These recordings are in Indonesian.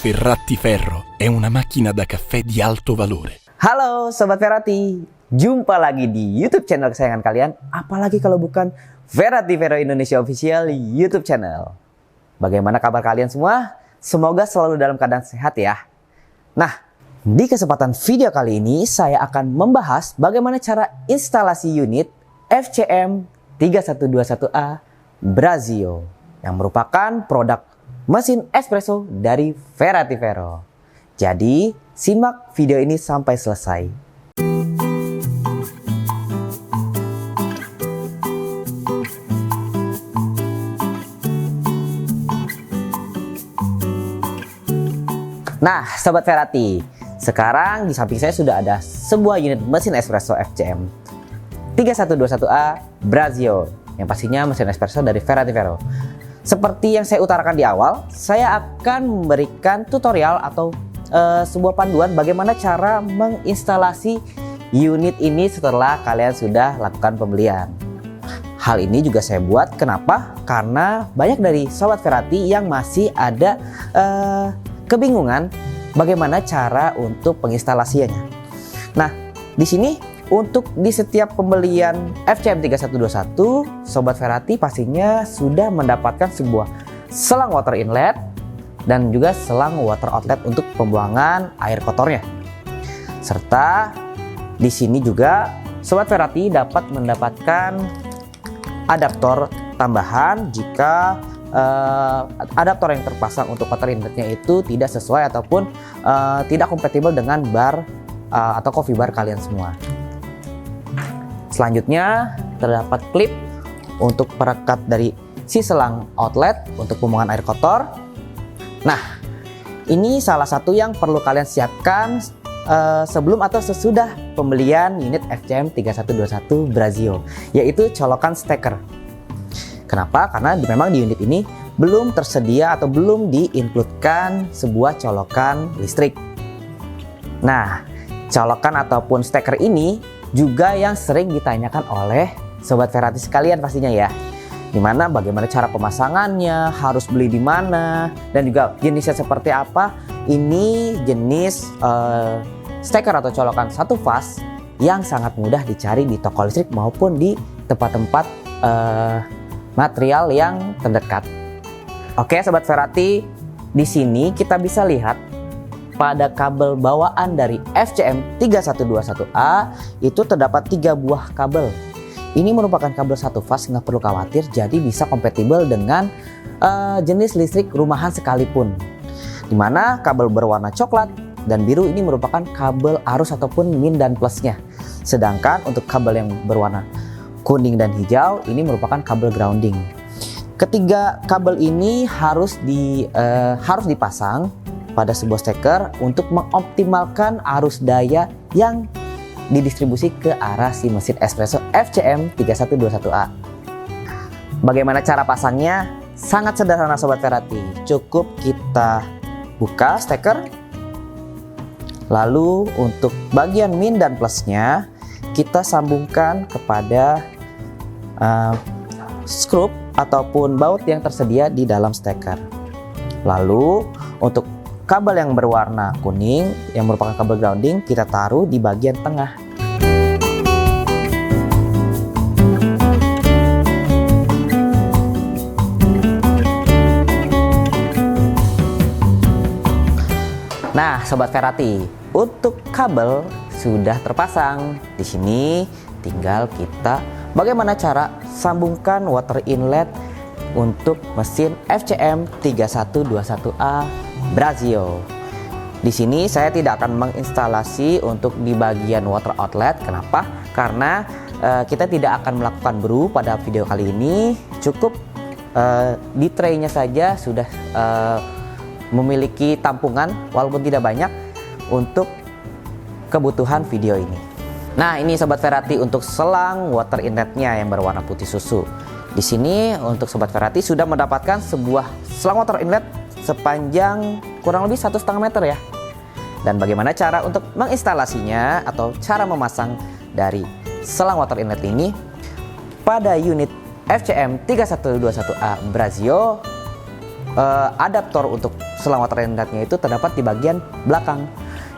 Ferrati Ferro è una macchina da caffè di alto valore. Halo Sobat Ferrati, jumpa lagi di YouTube channel kesayangan kalian. Apalagi kalau bukan Ferrati Ferro Indonesia Official YouTube channel. Bagaimana kabar kalian semua? Semoga selalu dalam keadaan sehat ya. Nah, di kesempatan video kali ini saya akan membahas bagaimana cara instalasi unit FCM 3121A Brazio yang merupakan produk mesin espresso dari Ferrati Ferro. Jadi, simak video ini sampai selesai. Nah, Sobat Ferrati, sekarang di samping saya sudah ada sebuah unit mesin espresso FCM 3121A Brazio, yang pastinya mesin espresso dari Ferrati Ferro. Seperti yang saya utarakan di awal, saya akan memberikan tutorial atau sebuah panduan bagaimana cara menginstalasi unit ini setelah kalian sudah lakukan pembelian. Hal ini juga saya buat, kenapa? Karena banyak dari Sobat Ferrati yang masih ada kebingungan bagaimana cara untuk penginstalasiannya. Nah, di sini untuk di setiap pembelian FCM 3121, Sobat Ferrati pastinya sudah mendapatkan sebuah selang water inlet dan juga selang water outlet untuk pembuangan air kotornya. Serta di sini juga Sobat Ferrati dapat mendapatkan adaptor tambahan jika adaptor yang terpasang untuk water inletnya itu tidak sesuai ataupun tidak kompatibel dengan bar atau coffee bar kalian semua. Selanjutnya terdapat klip untuk perekat dari si selang outlet untuk pembuangan air kotor. Nah, ini salah satu yang perlu kalian siapkan sebelum atau sesudah pembelian unit FCM 3121 Brazio, yaitu colokan steker. Kenapa? Karena memang di unit ini belum tersedia atau belum di-includekan sebuah colokan listrik. Nah, colokan ataupun steker ini juga yang sering ditanyakan oleh Sobat Ferrati sekalian pastinya ya. Dimana bagaimana cara pemasangannya, harus beli di mana, dan juga jenisnya seperti apa. Ini jenis steker atau colokan satu fase yang sangat mudah dicari di toko listrik maupun di tempat-tempat material yang terdekat. Oke Sobat Ferrati, di sini kita bisa lihat pada kabel bawaan dari FCM 3121A itu terdapat 3 buah kabel. Ini merupakan kabel satu fase, nggak perlu khawatir, jadi bisa kompatibel dengan jenis listrik rumahan sekalipun. Dimana kabel berwarna coklat dan biru ini merupakan kabel arus ataupun min dan plusnya. Sedangkan untuk kabel yang berwarna kuning dan hijau ini merupakan kabel grounding. Ketiga kabel ini harus dipasang pada sebuah steker untuk mengoptimalkan arus daya yang didistribusi ke arah si mesin espresso FCM 3121A. Bagaimana cara pasangnya? Sangat sederhana Sobat Ferrati. Cukup kita buka steker. Lalu untuk bagian min dan plusnya kita sambungkan kepada skrup ataupun baut yang tersedia di dalam steker. Lalu untuk kabel yang berwarna kuning yang merupakan kabel grounding kita taruh di bagian tengah. Nah, Sobat Ferrati, untuk kabel sudah terpasang. Di sini tinggal kita bagaimana cara sambungkan water inlet untuk mesin FCM 3121A Brazio. Di sini saya tidak akan menginstalasi untuk di bagian water outlet. Kenapa? Karena kita tidak akan melakukan brew pada video kali ini. Cukup di tray-nya saja sudah memiliki tampungan walaupun tidak banyak untuk kebutuhan video ini. Nah, ini Sobat Ferrati untuk selang water inletnya yang berwarna putih susu. Di sini untuk Sobat Ferrati sudah mendapatkan sebuah selang water inlet sepanjang kurang lebih 1,5 meter ya. Dan bagaimana cara untuk menginstalasinya atau cara memasang dari selang water inlet ini pada unit FCM 3121A Brazio, adaptor untuk selang water inletnya itu terdapat di bagian belakang,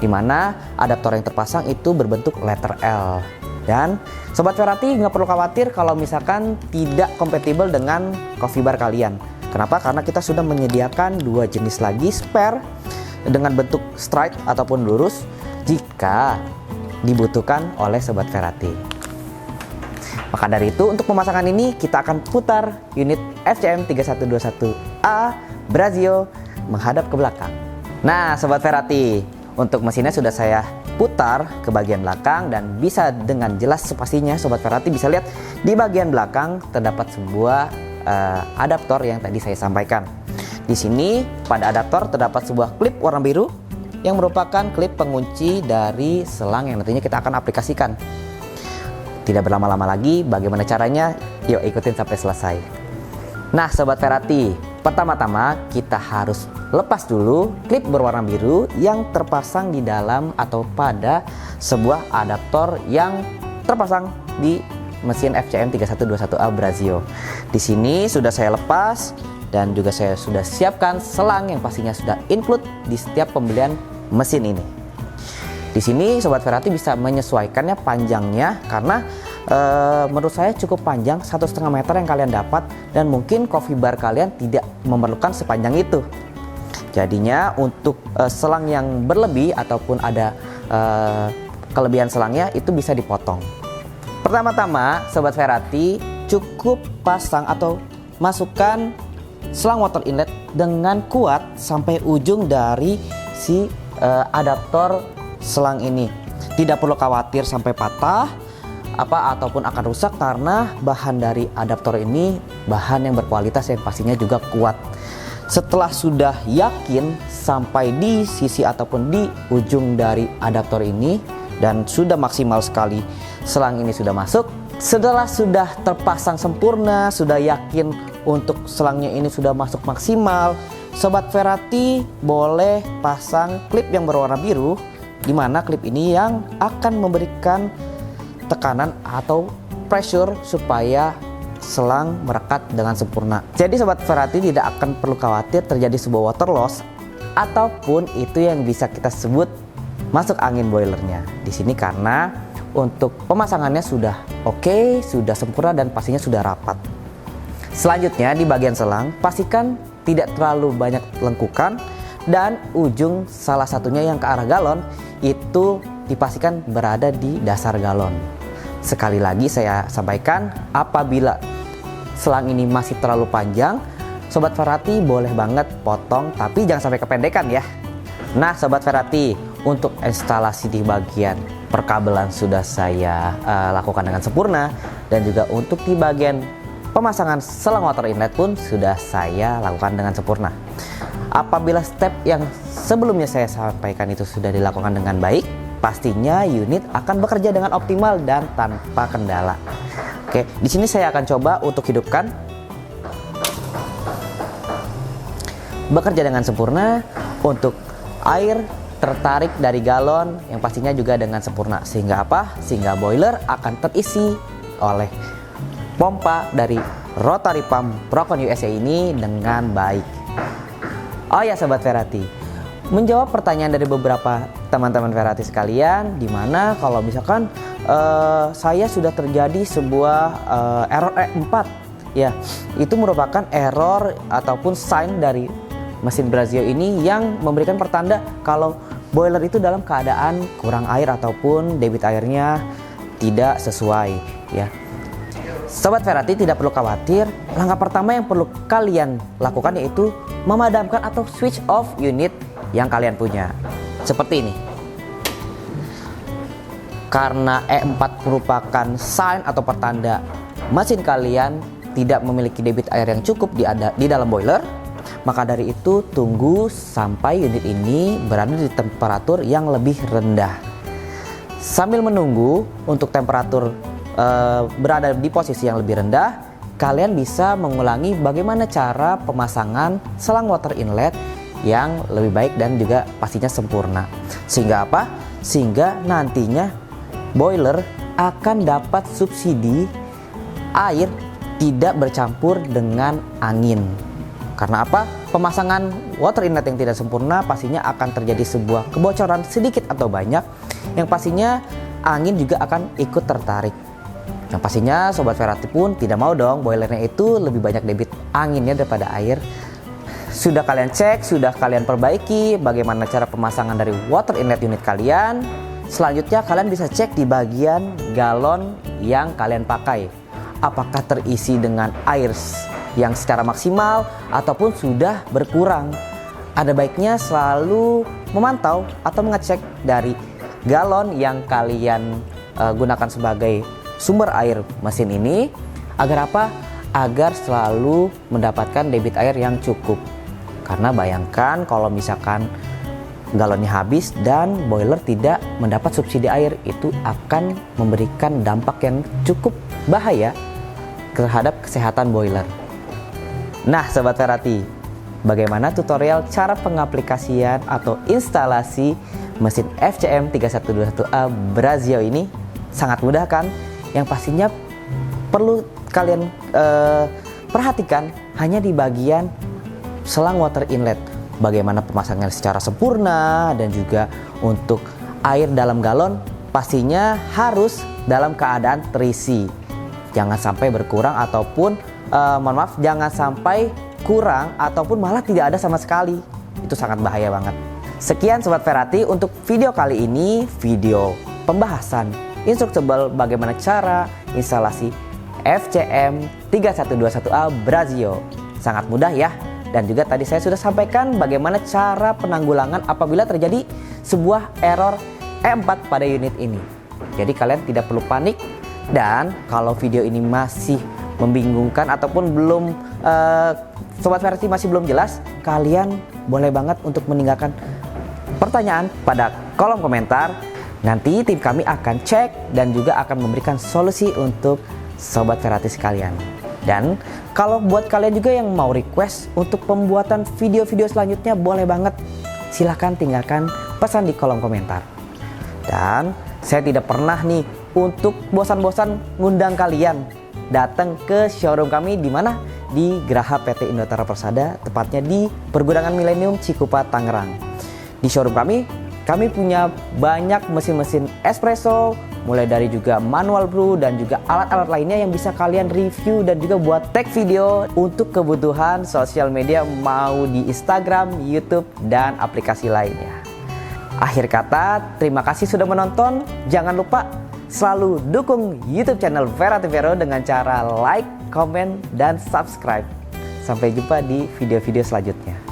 di mana adaptor yang terpasang itu berbentuk letter L. Dan Sobat Ferrati nggak perlu khawatir kalau misalkan tidak kompatibel dengan coffee bar kalian. Kenapa? Karena kita sudah menyediakan dua jenis lagi spare dengan bentuk straight ataupun lurus jika dibutuhkan oleh Sobat Ferrati. Maka dari itu untuk pemasangan ini kita akan putar unit FCM 3121A Brazio menghadap ke belakang. Nah Sobat Ferrati, untuk mesinnya sudah saya putar ke bagian belakang dan bisa dengan jelas pastinya Sobat Ferrati bisa lihat di bagian belakang terdapat sebuah adaptor yang tadi saya sampaikan. Di sini pada adaptor terdapat sebuah klip warna biru yang merupakan klip pengunci dari selang yang nantinya kita akan aplikasikan. Tidak berlama-lama lagi, bagaimana caranya? Yuk ikutin sampai selesai. Nah Sobat Ferrati, pertama-tama kita harus lepas dulu klip berwarna biru yang terpasang di dalam atau pada sebuah adaptor yang terpasang di mesin FCM 3121A Brazio. Di sini sudah saya lepas dan juga saya sudah siapkan selang yang pastinya sudah include di setiap pembelian mesin ini. Di sini Sobat Ferrati bisa menyesuaikannya panjangnya karena menurut saya cukup panjang 1,5 meter yang kalian dapat dan mungkin coffee bar kalian tidak memerlukan sepanjang itu. Jadinya untuk selang yang berlebih ataupun ada kelebihan selangnya itu bisa dipotong. Pertama-tama Sobat Ferrati cukup pasang atau masukkan selang water inlet dengan kuat sampai ujung dari si adaptor selang ini. Tidak perlu khawatir sampai patah ataupun akan rusak karena bahan dari adaptor ini bahan yang berkualitas yang pastinya juga kuat. Setelah sudah yakin sampai di sisi ataupun di ujung dari adaptor ini dan sudah maksimal sekali selang ini sudah masuk, setelah sudah terpasang sempurna, sudah yakin untuk selangnya ini sudah masuk maksimal, Sobat Ferrati boleh pasang klip yang berwarna biru, di mana klip ini yang akan memberikan tekanan atau pressure supaya selang merekat dengan sempurna. Jadi Sobat Ferrati tidak akan perlu khawatir terjadi sebuah water loss ataupun itu yang bisa kita sebut masuk angin boilernya. Di sini karena untuk pemasangannya sudah oke, sudah sempurna dan pastinya sudah rapat. Selanjutnya di bagian selang pastikan tidak terlalu banyak lengkukan dan ujung salah satunya yang ke arah galon itu dipastikan berada di dasar galon. Sekali lagi saya sampaikan, apabila selang ini masih terlalu panjang, Sobat Ferrati boleh banget potong tapi jangan sampai kependekan ya. Nah Sobat Ferrati, untuk instalasi di bagian perkabelan sudah saya lakukan dengan sempurna dan juga untuk di bagian pemasangan selang water inlet pun sudah saya lakukan dengan sempurna. Apabila step yang sebelumnya saya sampaikan itu sudah dilakukan dengan baik, pastinya unit akan bekerja dengan optimal dan tanpa kendala. Oke, di sini saya akan coba untuk hidupkan. Bekerja dengan sempurna untuk air tertarik dari galon yang pastinya juga dengan sempurna. Sehingga apa? Sehingga boiler akan terisi oleh pompa dari rotary pump Procon USA ini dengan baik. Oh ya Sobat Ferrati, menjawab pertanyaan dari beberapa teman-teman Ferrati sekalian, dimana kalau misalkan saya sudah terjadi sebuah error E4 ya, itu merupakan error ataupun sign dari mesin Brazio ini yang memberikan pertanda kalau boiler itu dalam keadaan kurang air ataupun debit airnya tidak sesuai ya. Sobat Ferrati tidak perlu khawatir. Langkah pertama yang perlu kalian lakukan yaitu memadamkan atau switch off unit yang kalian punya. Seperti ini. Karena E4 merupakan sign atau pertanda mesin kalian tidak memiliki debit air yang cukup di dalam boiler, maka dari itu tunggu sampai unit ini berada di temperatur yang lebih rendah. Sambil menunggu untuk temperatur berada di posisi yang lebih rendah, kalian bisa mengulangi bagaimana cara pemasangan selang water inlet yang lebih baik dan juga pastinya sempurna. Sehingga apa? Sehingga nantinya boiler akan dapat subsidi air tidak bercampur dengan angin. Karena apa? pemasangan water inlet yang tidak sempurna, pastinya akan terjadi sebuah kebocoran sedikit atau banyak, yang pastinya angin juga akan ikut tertarik. Yang pastinya Sobat Ferrati pun tidak mau dong boilernya itu lebih banyak debit anginnya daripada air. Sudah kalian cek, sudah kalian perbaiki bagaimana cara pemasangan dari water inlet unit kalian. Selanjutnya kalian bisa cek di bagian galon yang kalian pakai. Apakah terisi dengan air yang secara maksimal ataupun sudah berkurang. Ada baiknya selalu memantau atau mengecek dari galon yang kalian gunakan sebagai sumber air mesin ini. Agar apa? Agar selalu mendapatkan debit air yang cukup. Karena bayangkan kalau misalkan galonnya habis dan boiler tidak mendapat subsidi air, itu akan memberikan dampak yang cukup bahaya terhadap kesehatan boiler. Nah Sobat Ferrati, bagaimana tutorial cara pengaplikasian atau instalasi mesin FCM 3121A Brazio ini? Sangat mudah kan? Yang pastinya perlu kalian perhatikan hanya di bagian selang water inlet. Bagaimana pemasangan secara sempurna, dan juga untuk air dalam galon pastinya harus dalam keadaan terisi. Jangan sampai berkurang ataupun jangan sampai kurang ataupun malah tidak ada sama sekali. Itu sangat bahaya banget. Sekian Sobat Ferrati untuk video kali ini, video pembahasan instructable bagaimana cara instalasi FCM 3121A Brazio. Sangat mudah ya. Dan juga tadi saya sudah sampaikan bagaimana cara penanggulangan apabila terjadi sebuah error E4 pada unit ini. Jadi kalian tidak perlu panik, dan kalau video ini masih membingungkan ataupun belum Sobat Ferrati masih belum jelas, kalian boleh banget untuk meninggalkan pertanyaan pada kolom komentar. Nanti tim kami akan cek dan juga akan memberikan solusi untuk Sobat Ferrati sekalian. Dan kalau buat kalian juga yang mau request untuk pembuatan video-video selanjutnya, boleh banget. Silahkan tinggalkan pesan di kolom komentar. Dan saya tidak pernah nih untuk bosan-bosan ngundang kalian datang ke showroom kami di mana? Di Geraha PT Indotara Persada, tepatnya di Pergudangan Milenium Cikupa, Tangerang. Di showroom kami punya banyak mesin-mesin espresso, mulai dari juga manual brew dan juga alat-alat lainnya yang bisa kalian review dan juga buat tag video untuk kebutuhan sosial media, mau di Instagram, YouTube, dan aplikasi lainnya. Akhir kata, terima kasih sudah menonton. Jangan lupa selalu dukung YouTube channel Ferrati Vero dengan cara like, komen, dan subscribe. Sampai jumpa di video-video selanjutnya.